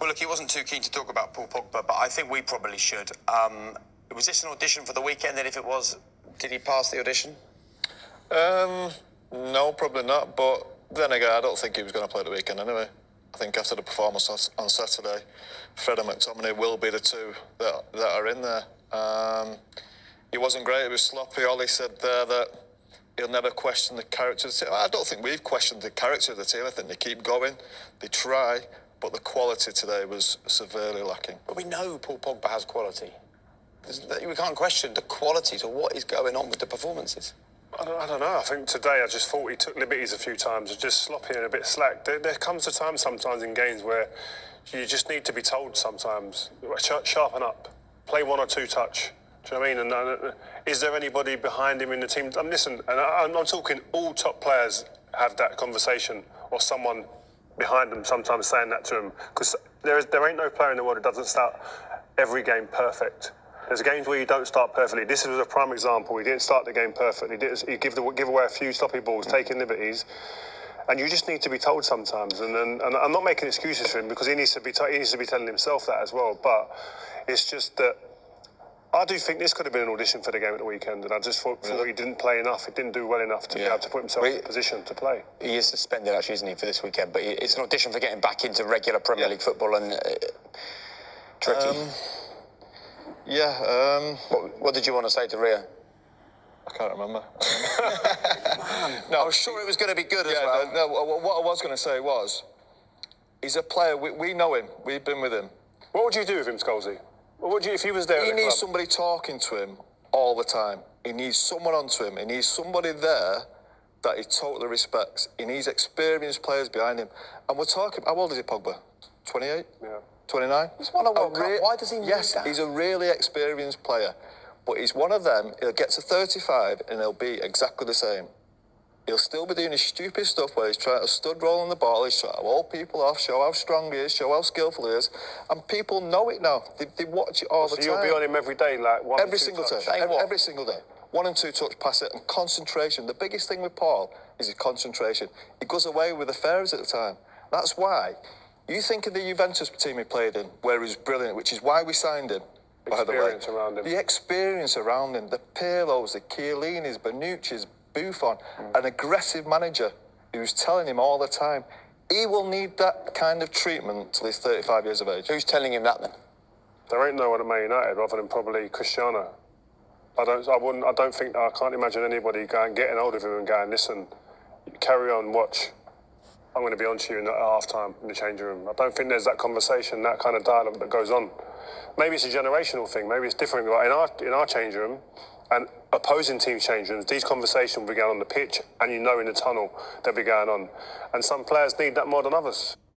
Well, look, he wasn't too keen to talk about Paul Pogba, but I think we probably should. Was this an audition for the weekend? And if it was, did he pass the audition? No, probably not. But then again, I don't think he was going to play the weekend anyway. I think after the performance on Saturday, Fred and McTominay will be the two that are in there. He wasn't great. It was sloppy. Ollie said there that he'll never question the character of the team. I don't think we've questioned the character of the team. I think they keep going. They try. But the quality today was severely lacking. But we know Paul Pogba has quality. We can't question the quality. So what is going on with the performances? I don't know. I think today I just thought he took liberties a few times. Just sloppy and a bit slack. There comes a time sometimes in games where you just need to be told sometimes, sharpen up, play one or two touch. Do you know what I mean? And is there anybody behind him in the team? Listen, and I'm talking all top players have that conversation, or someone behind them sometimes saying that to them, because there ain't no player in the world who doesn't start every game perfect. There's games where you don't start perfectly. This was a prime example. He didn't start the game perfectly. He give away a few sloppy balls, taking liberties, and you just need to be told sometimes. And I'm not making excuses for him, because he needs to be telling himself that as well. But it's just that I do think this could have been an audition for the game at the weekend, and I just thought he didn't play enough. He didn't do well enough to be able to put himself in a position to play. He is suspended, actually, isn't he, for this weekend? But it's an audition for getting back into regular Premier League football, and tricky. What did you want to say to Rio? I can't remember. No, I was sure it was going to be good as well. No, what I was going to say was, he's a player, we know him, we've been with him. What would you do with him, Scholes? What would you, if he was there? He needs somebody talking to him all the time. He needs someone onto him. He needs somebody there that he totally respects. He needs experienced players behind him. And we're talking, how old is he, Pogba? 28? Yeah. 29? He's won a World Cup. Why does he need that? Yes, he's a really experienced player. But he's one of them, he'll get to 35 and he'll be exactly the same. He'll still be doing his stupid stuff where he's trying to stud roll on the ball, he's trying to hold people off, show how strong he is, show how skillful he is. And people know it now. They watch it all the time. So you'll be on him every day, like one every single time. Every single day. 1 and 2 touch pass it, and concentration. The biggest thing with Paul is his concentration. He goes away with affairs at the time. That's why. You think of the Juventus team he played in, where he was brilliant, which is why we signed him. By the way, around him. The experience around him, the Pirlos, the Chiellinis, Bonucci's, Buffon, an aggressive manager who's telling him all the time, he will need that kind of treatment till he's 35 years of age. Who's telling him that then? There ain't no one at Man United other than probably Cristiano. I can't imagine anybody getting hold of him and going, listen, carry on, watch. I'm going to be on to you at half-time in the changing room. I don't think there's that conversation, that kind of dialogue that goes on. Maybe it's a generational thing. Maybe it's different. In our changing room and opposing team changing rooms, these conversations will be going on the pitch, and in the tunnel they'll be going on. And some players need that more than others.